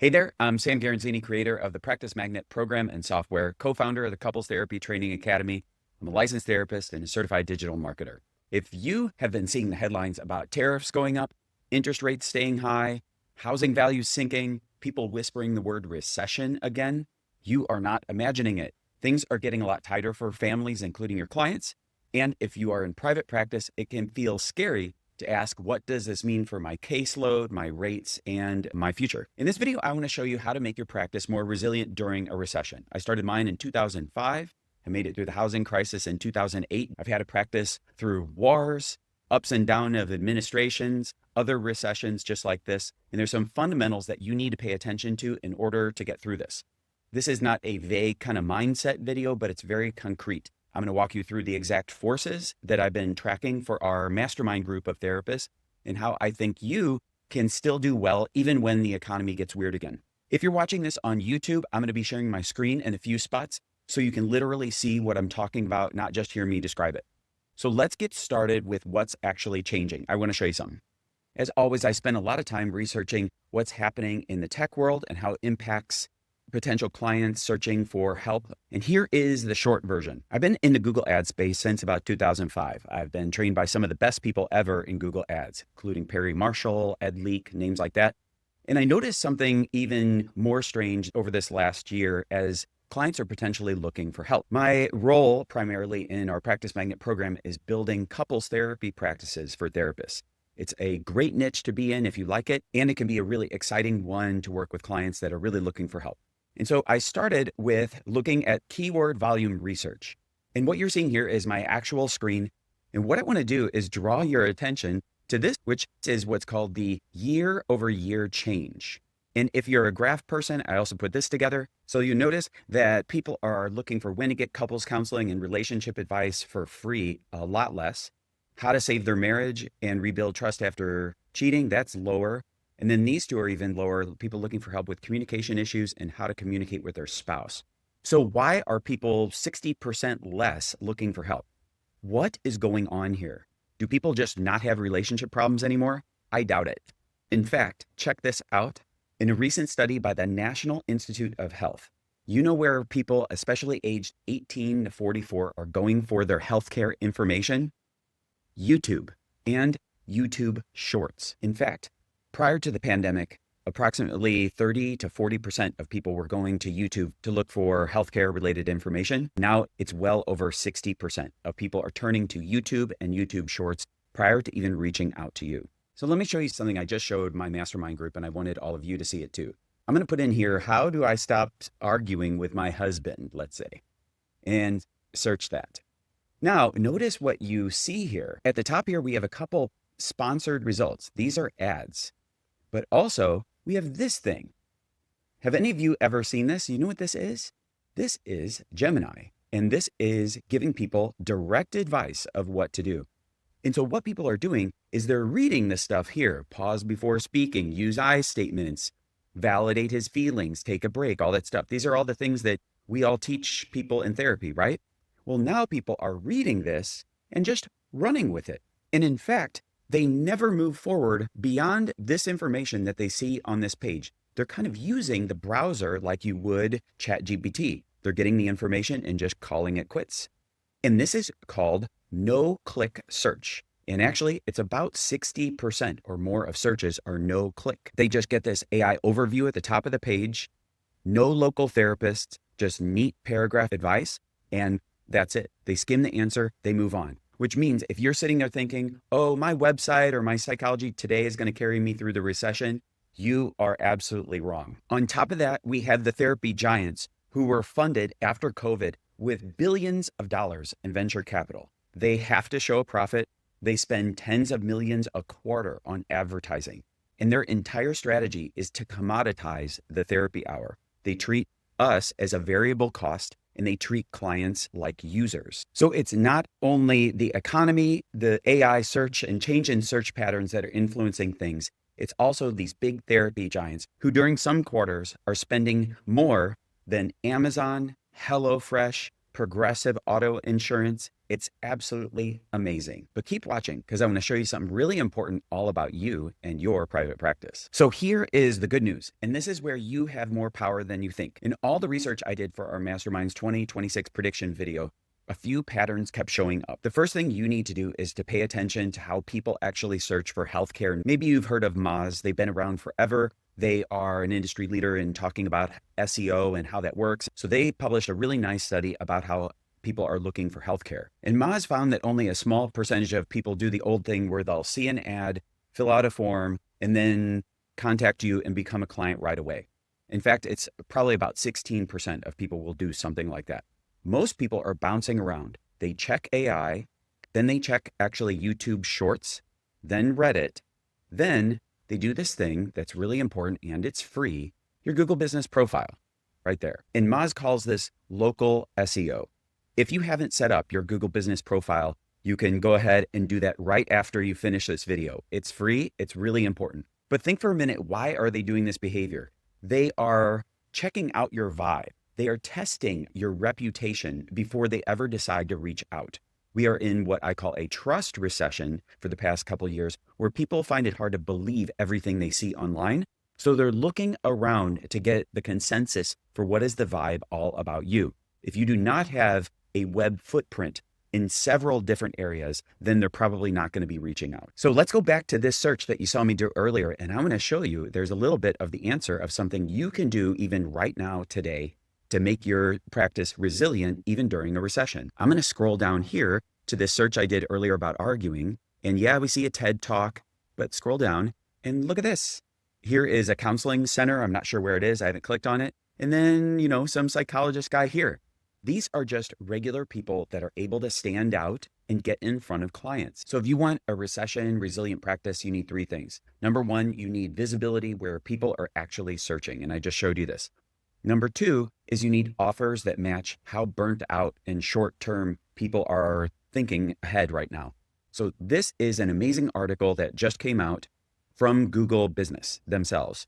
Hey there, I'm Sam Garanzini, creator of the Practice Magnet program and software, co-founder of the Couples Therapy Training Academy. I'm a licensed therapist and a certified digital marketer. If you have been seeing the headlines about tariffs going up, interest rates staying high, housing values sinking, people whispering the word recession again, you are not imagining it. Things are getting a lot tighter for families, including your clients. And if you are in private practice, it can feel scary to ask, what does this mean for my caseload, my rates, and my future? In this video, I want to show you how to make your practice more resilient during a recession. I started mine in 2005. I made it through the housing crisis in 2008. I've had a practice through wars, ups and downs of administrations, other recessions just like this. And there's some fundamentals that you need to pay attention to in order to get through this. This is not a vague kind of mindset video, but it's very concrete. I'm going to walk you through the exact forces that I've been tracking for our mastermind group of therapists and how I think you can still do well even when the economy gets weird again. If you're watching this on YouTube, I'm going to be sharing my screen in a few spots so you can literally see what I'm talking about, not just hear me describe it. So let's get started with what's actually changing. I want to show you something. As always, I spend a lot of time researching what's happening in the tech world and how it impacts potential clients searching for help. And here is the short version. I've been in the Google Ads space since about 2005. I've been trained by some of the best people ever in Google Ads, including Perry Marshall, Ed Leak, names like that. And I noticed something even more strange over this last year as clients are potentially looking for help. My role primarily in our Practice Magnet program is building couples therapy practices for therapists. It's a great niche to be in if you like it, and it can be a really exciting one to work with clients that are really looking for help. And so I started with looking at keyword volume research. And what you're seeing here is my actual screen. And what I want to do is draw your attention to this, which is what's called the year over year change. And if you're a graph person, I also put this together. So you notice that people are looking for when to get couples counseling and relationship advice for free, a lot less. How to save their marriage and rebuild trust after cheating, that's lower. And then these two are even lower, people looking for help with communication issues and how to communicate with their spouse. So why are people 60% less looking for help? What is going on here? Do people just not have relationship problems anymore? I doubt it. In fact, check this out. In a recent study by the National Institute of Health, you know where people, especially aged 18 to 44, are going for their healthcare information? YouTube and YouTube Shorts. In fact, prior to the pandemic, approximately 30 to 40% of people were going to YouTube to look for healthcare related information. Now it's well over 60% of people are turning to YouTube and YouTube Shorts prior to even reaching out to you. So let me show you something I just showed my mastermind group, and I wanted all of you to see it too. I'm going to put in here, how do I stop arguing with my husband, let's say, and search that. Now, notice what you see here. At the top here, we have a couple sponsored results. These are ads. But also, we have this thing. Have any of you ever seen this? You know what this is? This is Gemini. And this is giving people direct advice of what to do. And so what people are doing is they're reading this stuff here. Pause before speaking, use I statements, validate his feelings, take a break, all that stuff. These are all the things that we all teach people in therapy, right? Well, now people are reading this and just running with it. And in fact, they never move forward beyond this information that they see on this page. They're kind of using the browser like you would ChatGPT. They're getting the information and just calling it quits. And this is called no-click search. And actually, it's about 60% or more of searches are no-click. They just get this AI overview at the top of the page, no local therapist, just neat paragraph advice, and that's it. They skim the answer, they move on. Which means if you're sitting there thinking, oh, my website or my Psychology Today is going to carry me through the recession, you are absolutely wrong. On top of that, we have the therapy giants who were funded after COVID with billions of dollars in venture capital. They have to show a profit. They spend tens of millions a quarter on advertising. And their entire strategy is to commoditize the therapy hour. They treat us as a variable cost, and they treat clients like users. So it's not only the economy, the AI search and change in search patterns that are influencing things. It's also these big therapy giants who during some quarters are spending more than Amazon, HelloFresh, progressive auto insurance. It's absolutely amazing. But keep watching because I want to show you something really important all about you and your private practice. So here is the good news. And this is where you have more power than you think. In all the research I did for our Masterminds 2026 prediction video, a few patterns kept showing up. The first thing you need to do is to pay attention to how people actually search for healthcare. Maybe you've heard of Moz. They've been around forever. They are an industry leader in talking about SEO and how that works. So they published a really nice study about how people are looking for healthcare. And Moz found that only a small percentage of people do the old thing where they'll see an ad, fill out a form, and then contact you and become a client right away. In fact, it's probably about 16% of people will do something like that. Most people are bouncing around. They check AI, then they check actually YouTube Shorts, then Reddit, then they do this thing that's really important and it's free, your Google Business Profile, right there. And Moz calls this local SEO. If you haven't set up your Google Business Profile, you can go ahead and do that right after you finish this video. It's free, it's really important. But think for a minute, why are they doing this behavior? They are checking out your vibe. They are testing your reputation before they ever decide to reach out. We are in what I call a trust recession for the past couple of years, where people find it hard to believe everything they see online. So they're looking around to get the consensus for what is the vibe all about you. If you do not have a web footprint in several different areas, then they're probably not going to be reaching out. So let's go back to this search that you saw me do earlier, and I'm going to show you there's a little bit of the answer of something you can do even right now today to make your practice resilient even during a recession. I'm going to scroll down here to this search I did earlier about arguing. And yeah, we see a TED Talk, but scroll down and look at this. Here is a counseling center. I'm not sure where it is. I haven't clicked on it. And then, some psychologist guy here. These are just regular people that are able to stand out and get in front of clients. So if you want a recession resilient practice, you need three things. Number one, you need visibility where people are actually searching. And I just showed you this. Number two is you need offers that match how burnt out and short-term people are thinking ahead right now. So this is an amazing article that just came out from Google Business themselves.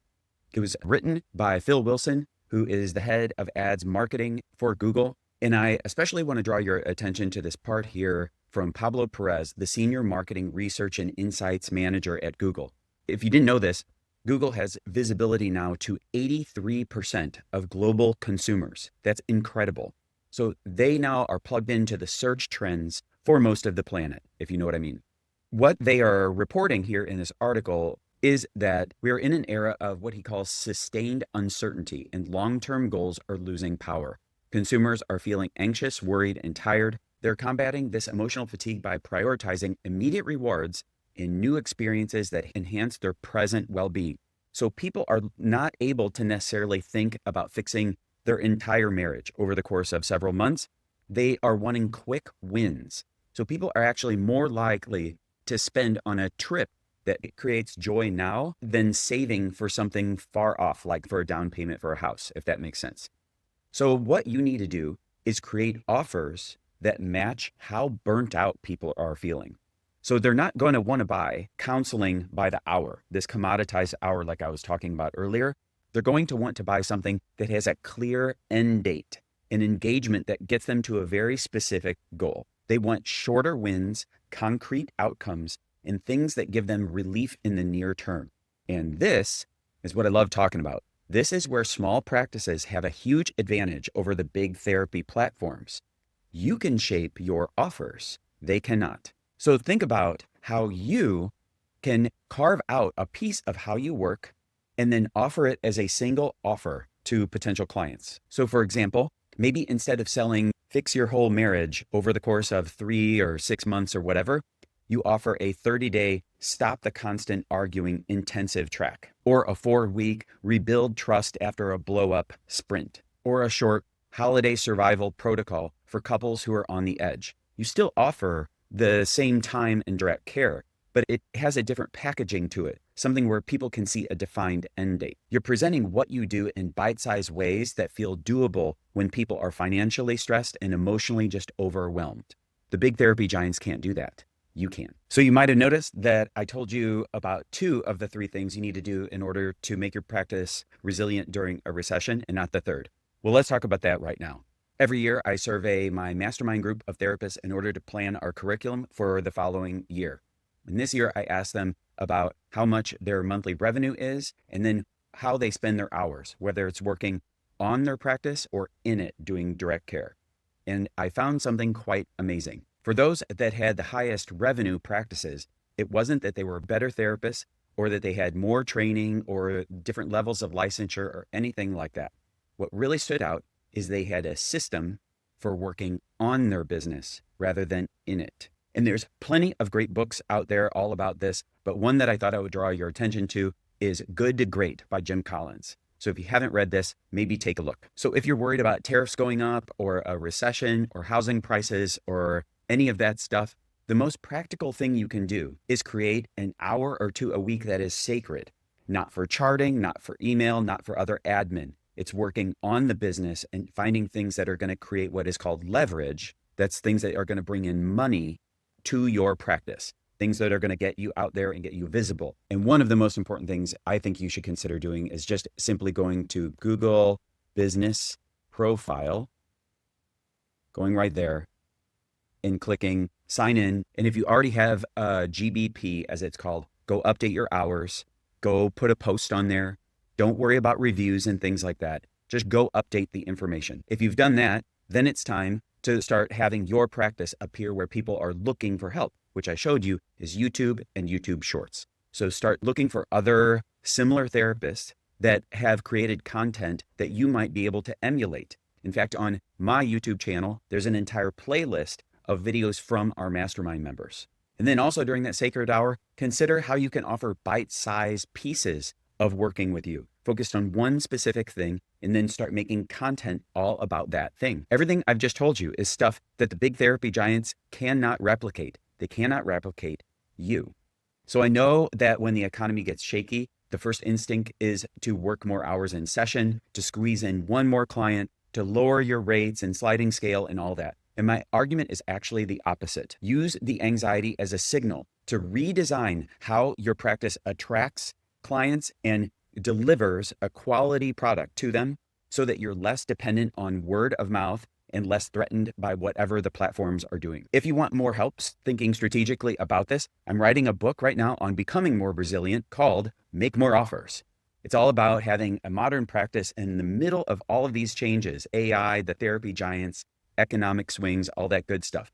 It was written by Phil Wilson, who is the head of ads marketing for Google. And I especially want to draw your attention to this part here from Pablo Perez, the Senior Marketing Research and Insights Manager at Google. If you didn't know this, Google has visibility now to 83% of global consumers. That's incredible. So they now are plugged into the search trends for most of the planet, if you know what I mean. What they are reporting here in this article is that we are in an era of what he calls sustained uncertainty, and long-term goals are losing power. Consumers are feeling anxious, worried, and tired. They're combating this emotional fatigue by prioritizing immediate rewards and new experiences that enhance their present well-being. So people are not able to necessarily think about fixing their entire marriage over the course of several months. They are wanting quick wins. So people are actually more likely to spend on a trip that creates joy now than saving for something far off, like for a down payment for a house, if that makes sense. So what you need to do is create offers that match how burnt out people are feeling. So they're not going to want to buy counseling by the hour, this commoditized hour like I was talking about earlier. They're going to want to buy something that has a clear end date, an engagement that gets them to a very specific goal. They want shorter wins, concrete outcomes, and things that give them relief in the near term. And this is what I love talking about. This is where small practices have a huge advantage over the big therapy platforms. You can shape your offers. They cannot. So think about how you can carve out a piece of how you work and then offer it as a single offer to potential clients. So for example, maybe instead of selling fix your whole marriage over the course of 3 or 6 months or whatever, you offer a 30-day stop the constant arguing intensive track, or a 4-week rebuild trust after a blow up sprint, or a short holiday survival protocol for couples who are on the edge. You still offer the same time and direct care, but it has a different packaging to it, something where people can see a defined end date. You're presenting what you do in bite-sized ways that feel doable when people are financially stressed and emotionally just overwhelmed. The big therapy giants can't do that. You can. So you might have noticed that I told you about 2 of the 3 things you need to do in order to make your practice resilient during a recession and not the third. Well, let's talk about that right now. Every year, I survey my mastermind group of therapists in order to plan our curriculum for the following year. And this year, I asked them about how much their monthly revenue is, and then how they spend their hours, whether it's working on their practice or in it doing direct care. And I found something quite amazing. For those that had the highest revenue practices, it wasn't that they were better therapists or that they had more training or different levels of licensure or anything like that. What really stood out is they had a system for working on their business rather than in it. And there's plenty of great books out there all about this, but one that I thought I would draw your attention to is Good to Great by Jim Collins. So if you haven't read this, maybe take a look. So if you're worried about tariffs going up or a recession or housing prices or any of that stuff, the most practical thing you can do is create an hour or two a week that is sacred, not for charting, not for email, not for other admin. It's working on the business and finding things that are going to create what is called leverage. That's things that are going to bring in money to your practice, things that are going to get you out there and get you visible. And one of the most important things I think you should consider doing is just simply going to Google Business Profile, going right there and clicking sign in. And if you already have a GBP, as it's called, go update your hours, go put a post on there. Don't worry about reviews and things like that. Just go update the information. If you've done that, then it's time to start having your practice appear where people are looking for help, which I showed you is YouTube and YouTube Shorts. So start looking for other similar therapists that have created content that you might be able to emulate. In fact, on my YouTube channel, there's an entire playlist of videos from our mastermind members. And then also during that sacred hour, consider how you can offer bite-sized pieces of working with you, focused on one specific thing, and then start making content all about that thing. Everything I've just told you is stuff that the big therapy giants cannot replicate. They cannot replicate you. So I know that when the economy gets shaky, the first instinct is to work more hours in session, to squeeze in one more client, to lower your rates and sliding scale and all that. And my argument is actually the opposite. Use the anxiety as a signal to redesign how your practice attracts clients and delivers a quality product to them so that you're less dependent on word of mouth and less threatened by whatever the platforms are doing. If you want more help thinking strategically about this, I'm writing a book right now on becoming more resilient called Make More Offers. It's all about having a modern practice in the middle of all of these changes, AI, the therapy giants, economic swings, all that good stuff.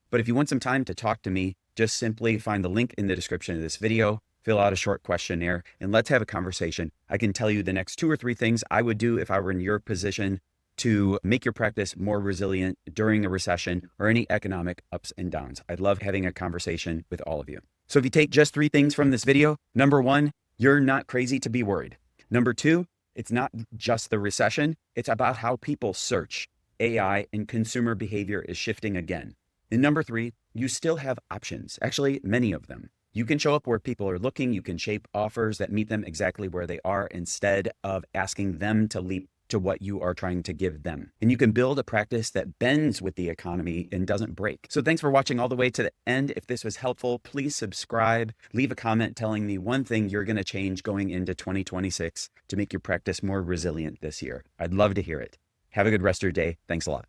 But if you want some time to talk to me, just simply find the link in the description of this video, fill out a short questionnaire, and let's have a conversation. I can tell you the next 2 or 3 things I would do if I were in your position to make your practice more resilient during a recession or any economic ups and downs. I'd love having a conversation with all of you. So if you take just 3 things from this video, number 1, you're not crazy to be worried. Number 2, it's not just the recession. It's about how people search. AI and consumer behavior is shifting again. And number 3, you still have options, actually many of them. You can show up where people are looking. You can shape offers that meet them exactly where they are instead of asking them to leap to what you are trying to give them. And you can build a practice that bends with the economy and doesn't break. So thanks for watching all the way to the end. If this was helpful, please subscribe, leave a comment telling me one thing you're going to change going into 2026 to make your practice more resilient this year. I'd love to hear it. Have a good rest of your day. Thanks a lot.